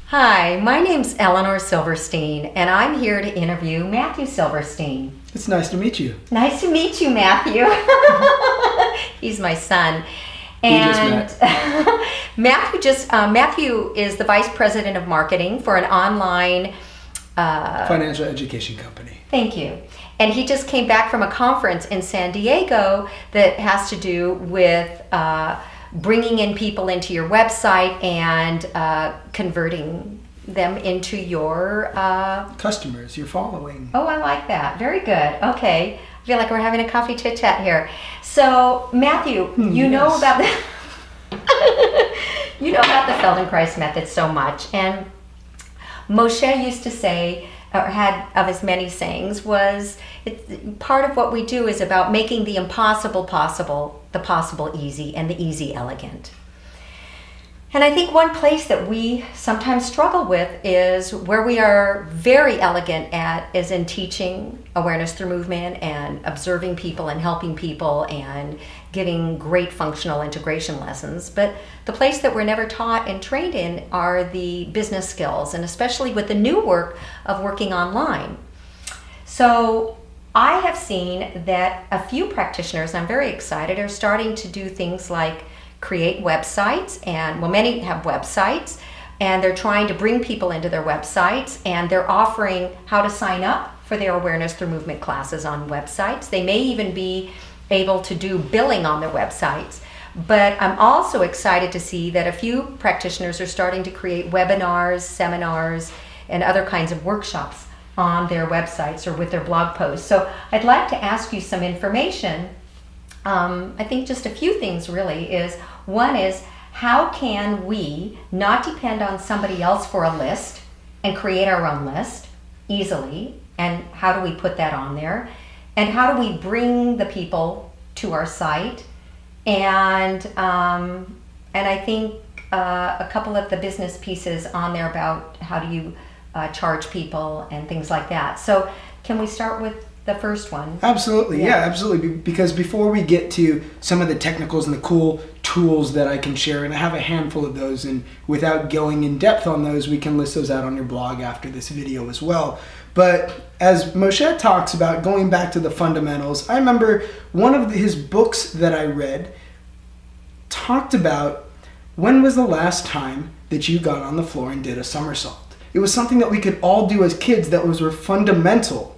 Hi, my name's Elinor Silverstein, and I'm here to interview Matthew Silverstein. It's nice to meet you. Nice to meet you, Matthew. He's my son. And Matthew is the Vice President of Marketing for an online financial education company. Thank you. And he just came back from a conference in San Diego that has to do with bringing in people into your website and converting them into your customers, your following. Oh, I like that. Very good. Okay. I feel like we're having a coffee chit chat here. So, Matthew, you know about the Feldenkrais method so much, and Moshe used to say, or had of his many sayings, was part of what we do is about making the impossible possible, the possible easy, and the easy elegant. And I think one place that we sometimes struggle with is where we are very elegant at is in teaching awareness through movement and observing people and helping people and giving great functional integration lessons. But the place that we're never taught and trained in are the business skills, and especially with the new work of working online. So I have seen that a few practitioners, I'm very excited, are starting to do things like create websites, and many have websites, and they're trying to bring people into their websites, and they're offering how to sign up for their awareness through movement classes on websites. They may even be able to do billing on their websites. But I'm also excited to see that a few practitioners are starting to create webinars, seminars, and other kinds of workshops on their websites or with their blog posts. So I'd like to ask you some information. I think just a few things really is, one is, how can we not depend on somebody else for a list and create our own list easily? And how do we put that on there? And how do we bring the people to our site? And I think a couple of the business pieces on there about how do you charge people and things like that. So can we start with the first one? Absolutely, yeah, absolutely. Because before we get to some of the technicals and the cool tools that I can share, and I have a handful of those, and without going in depth on those, we can list those out on your blog after this video as well. But as Moshe talks about going back to the fundamentals, I remember one of his books that I read talked about when was the last time that you got on the floor and did a somersault. It was something that we could all do as kids that were fundamental.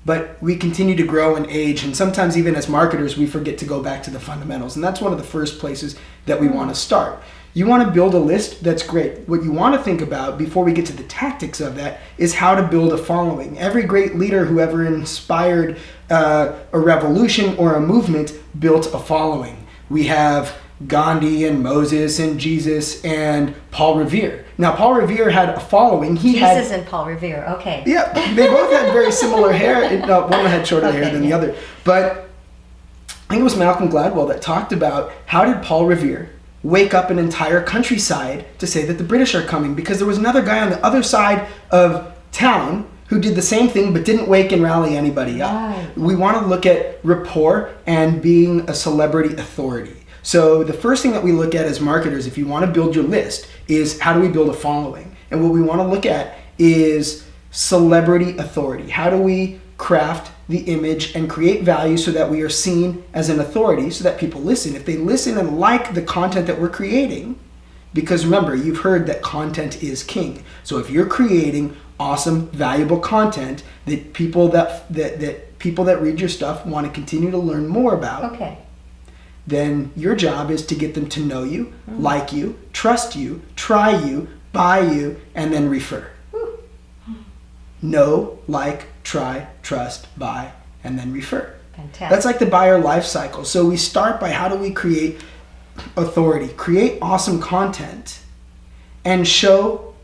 But we continue to grow and age, and sometimes even as marketers, we forget to go back to the fundamentals. And that's one of the first places that we want to start. You want to build a list, that's great. What you want to think about before we get to the tactics of that is how to build a following. Every great leader who ever inspired a revolution or a movement built a following. We have Gandhi and Moses and Jesus and Paul Revere. Now, Paul Revere had a following. Jesus and Paul Revere, okay. Yeah, they both had very similar hair. One had shorter hair than the other. But I think it was Malcolm Gladwell that talked about how did Paul Revere wake up an entire countryside to say that the British are coming, because there was another guy on the other side of town who did the same thing but didn't wake and rally anybody up. Right. We want to look at rapport and being a celebrity authority. So the first thing that we look at as marketers, if you want to build your list, is how do we build a following? And what we want to look at is celebrity authority. How do we craft the image and create value so that we are seen as an authority so that people listen? If they listen and like the content that we're creating, because remember, you've heard that content is king. So if you're creating awesome, valuable content that people that read your stuff want to continue to learn more about, okay, then your job is to get them to know you, like you, trust you, try you, buy you, and then refer. Know, like, try, trust, buy, and then refer. Fantastic. That's like the buyer life cycle. So we start by how do we create authority, create awesome content, and show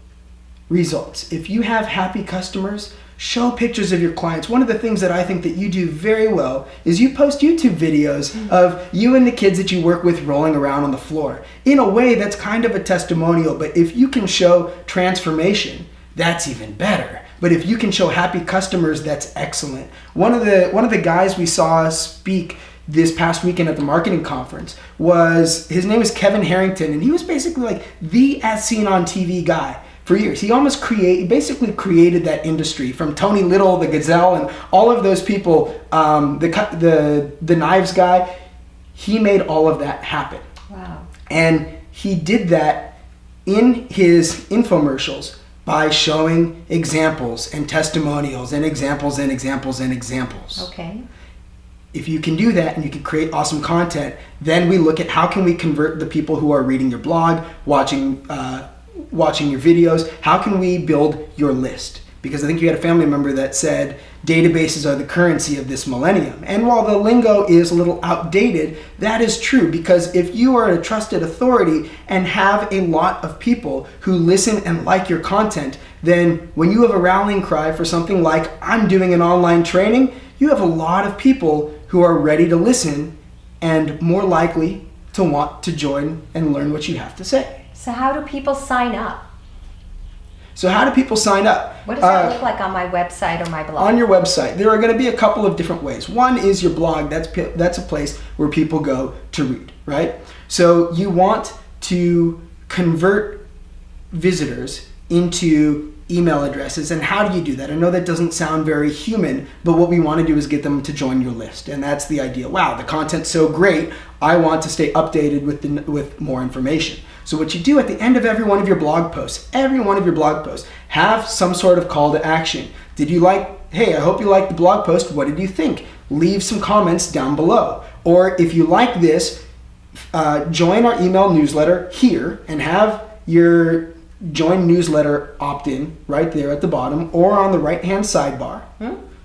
results. If you have happy customers, show pictures of your clients. One of the things that I think that you do very well is you post YouTube videos of you and the kids that you work with rolling around on the floor. In a way, that's kind of a testimonial, but if you can show transformation, that's even better. But if you can show happy customers, that's excellent. One of the guys we saw speak this past weekend at the marketing conference his name is Kevin Harrington, and he was basically like the as seen on TV guy. for years. He basically created that industry from Tony Little, the Gazelle, and all of those people, the knives guy. He made all of that happen. Wow. And he did that in his infomercials by showing examples and testimonials and examples and examples and examples. Okay. If you can do that and you can create awesome content, then we look at how can we convert the people who are reading your blog, watching your videos, how can we build your list? Because I think you had a family member that said databases are the currency of this millennium. And while the lingo is a little outdated, that is true, because if you are a trusted authority and have a lot of people who listen and like your content, then when you have a rallying cry for something like, I'm doing an online training, you have a lot of people who are ready to listen and more likely to want to join and learn what you have to say. So how do people sign up? So how do people sign up? What does that look like on my website or my blog? On your website, there are going to be a couple of different ways. One is your blog. That's a place where people go to read, right? So you want to convert visitors into email addresses. And how do you do that? I know that doesn't sound very human, but what we want to do is get them to join your list. And that's the idea. Wow, the content's so great. I want to stay updated with more information. So what you do at the end of every one of your blog posts, have some sort of call to action. Hey, I hope you liked the blog post. What did you think? Leave some comments down below. Or if you like this, join our email newsletter here and have your join newsletter opt-in right there at the bottom or on the right-hand sidebar.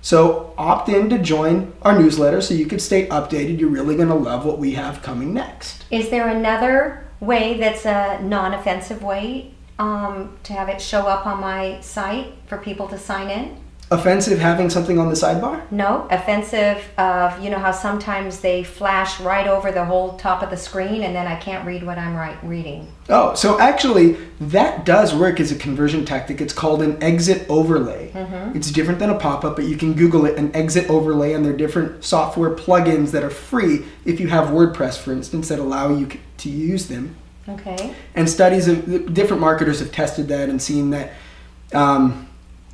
So opt in to join our newsletter so you can stay updated. You're really going to love what we have coming next. Is there another way that's a non-offensive way to have it show up on my site for people to sign in? Offensive having something on the sidebar? No, offensive of, you know how sometimes they flash right over the whole top of the screen and then I can't read what I'm reading. Oh, so actually that does work as a conversion tactic. It's called an exit overlay. It's different than a pop-up, but you can Google it, an exit overlay, and there are different software plugins that are free if you have WordPress, for instance, that allow you to use them. Okay. And studies of different marketers have tested that and seen that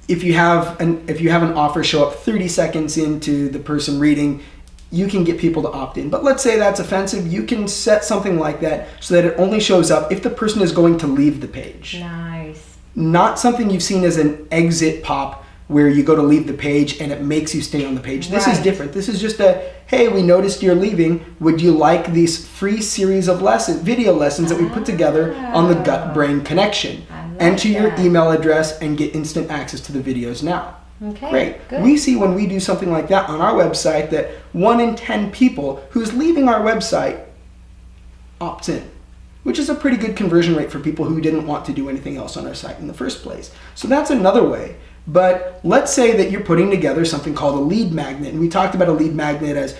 if you have an offer show up 30 seconds into the person reading, you can get people to opt in. But let's say that's offensive. You can set something like that so that it only shows up if the person is going to leave the page. Nice. Not something you've seen as an exit pop where you go to leave the page and it makes you stay on the page. This is different. This is just hey, we noticed you're leaving. Would you like these free series of video lessons that we put together on the gut-brain connection? Enter your email address and get instant access to the videos now. Okay, great. Good. We see when we do something like that on our website that 1 in 10 people who's leaving our website opts in, which is a pretty good conversion rate for people who didn't want to do anything else on our site in the first place. So that's another way. But let's say that you're putting together something called a lead magnet. And we talked about a lead magnet as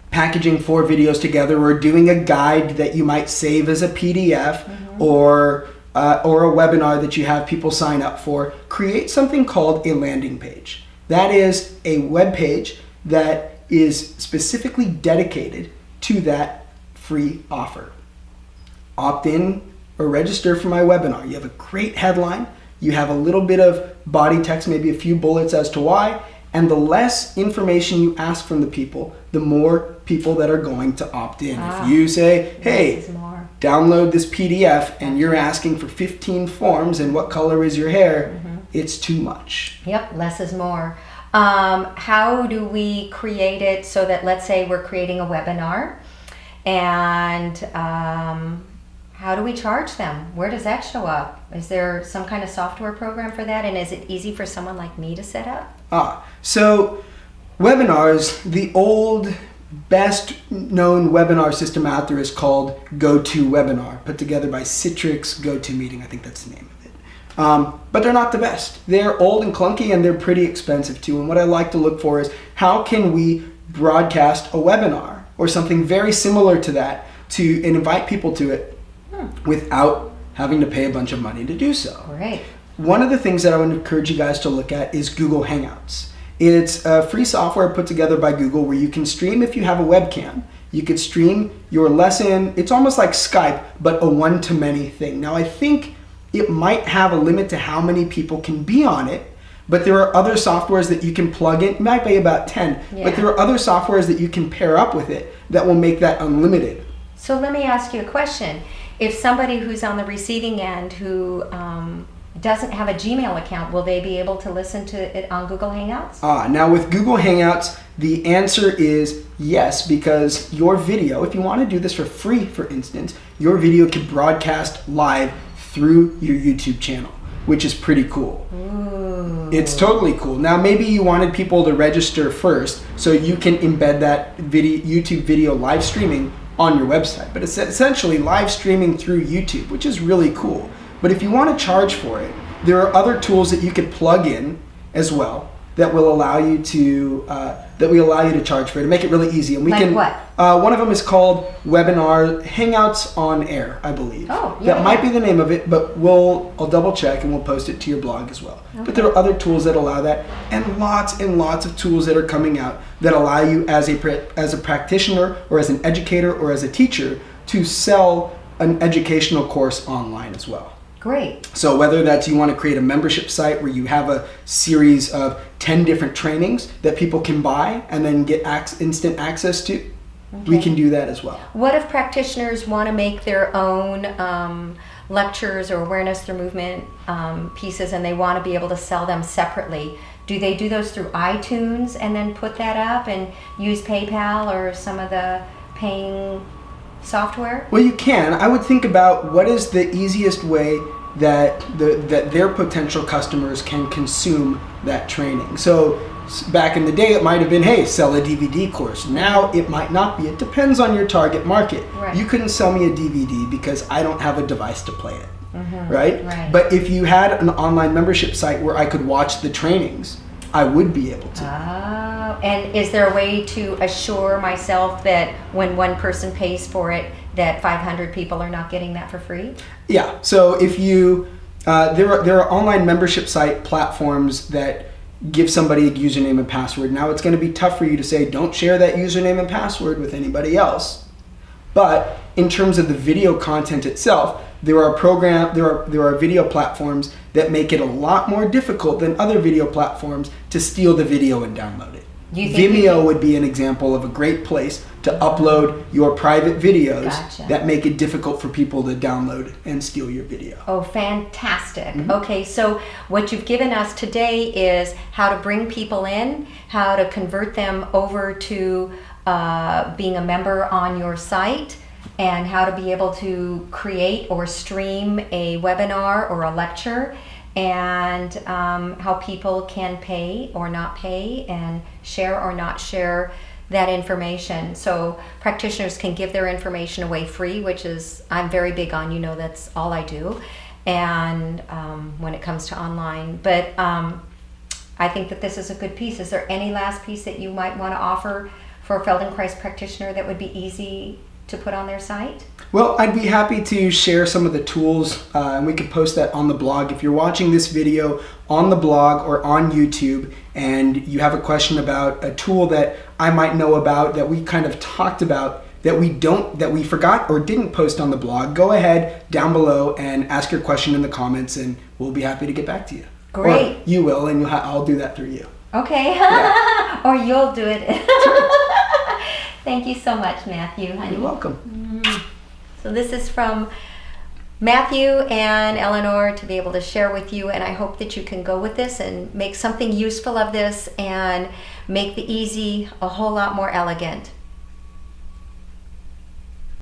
packaging 4 videos together or doing a guide that you might save as a PDF or a webinar that you have people sign up for. Create something called a landing page. That is a web page that is specifically dedicated to that free offer. Opt in or register for my webinar. You have a great headline. You have a little bit of body text, maybe a few bullets as to why, and the less information you ask from the people, the more people that are going to opt in. If you say, hey, download this PDF and you're asking for 15 forms and what color is your hair, it's too much. Yep, less is more. How do we create it so that, let's say we're creating a webinar and how do we charge them? Where does that show up? Is there some kind of software program for that? And is it easy for someone like me to set up? So webinars, the old best known webinar system out there is called GoToWebinar, put together by Citrix GoToMeeting. I think that's the name of it. But they're not the best. They're old and clunky and they're pretty expensive too. And what I like to look for is how can we broadcast a webinar or something very similar to that and invite people to it without having to pay a bunch of money to do so. Great. One of the things that I would encourage you guys to look at is Google Hangouts. It's a free software put together by Google where you can stream if you have a webcam. You could stream your lesson. It's almost like Skype, but a one-to-many thing. Now, I think it might have a limit to how many people can be on it. But there are other softwares that you can plug in. It might be about 10, but there are other softwares that you can pair up with it that will make that unlimited. So let me ask you a question. If somebody who's on the receiving end who doesn't have a Gmail account, will they be able to listen to it on Google Hangouts? Now with Google Hangouts, the answer is yes, because your video, if you want to do this for free, for instance, your video can broadcast live through your YouTube channel, which is pretty cool. Ooh. It's totally cool. Now maybe you wanted people to register first so you can embed that YouTube video live streaming on your website. But it's essentially live streaming through YouTube, which is really cool. But if you want to charge for it, there are other tools that you could plug in as well that will allow you to charge for it, to make it really easy. And we like can. What? One of them is called Webinar Hangouts on Air, I believe. Oh, yeah. That might be the name of it, but I'll double check and we'll post it to your blog as well. Okay. But there are other tools that allow that, and lots of tools that are coming out that allow you as a practitioner or as an educator or as a teacher to sell an educational course online as well. Great. So whether that's you want to create a membership site where you have a series of 10 different trainings that people can buy and then get instant access to, we can do that as well. What if practitioners want to make their own lectures or awareness through movement pieces and they want to be able to sell them separately? Do they do those through iTunes and then put that up and use PayPal or some of the paying software? Well, you can. I would think about what is the easiest way that that their potential customers can consume that training. So back in the day, it might have been, hey, sell a DVD course. Now it might not be. It depends on your target market. Right. You couldn't sell me a DVD because I don't have a device to play it. Right? But if you had an online membership site where I could watch the trainings, I would be able to. Oh, and is there a way to assure myself that when one person pays for it, that 500 people are not getting that for free? Yeah. So if you, there are online membership site platforms that give somebody a username and password. Now it's going to be tough for you to say, don't share that username and password with anybody else. But in terms of the video content itself, there are video platforms that make it a lot more difficult than other video platforms to steal the video and download it. Vimeo would be an example of a great place to upload your private videos that make it difficult for people to download and steal your video. Oh, fantastic. Okay, so what you've given us today is how to bring people in, how to convert them over to being a member on your site, and how to be able to create or stream a webinar or a lecture, and how people can pay or not pay and share or not share that information. So practitioners can give their information away free, which is I'm very big on, that's all I do, and when it comes to online. But I think that this is a good piece. Is there any last piece that you might want to offer for a Feldenkrais practitioner that would be easy to put on their site? Well, I'd be happy to share some of the tools, and we could post that on the blog. If you're watching this video on the blog or on YouTube and you have a question about a tool that I might know about that we kind of talked about that we forgot or didn't post on the blog, go ahead down below and ask your question in the comments and we'll be happy to get back to you. Great. Or you will, and I'll do that through you. Okay. Yeah. Or you'll do it. Thank you so much, Matthew, honey. You're welcome. So this is from Matthew and Elinor to be able to share with you, and I hope that you can go with this and make something useful of this and make the easy a whole lot more elegant.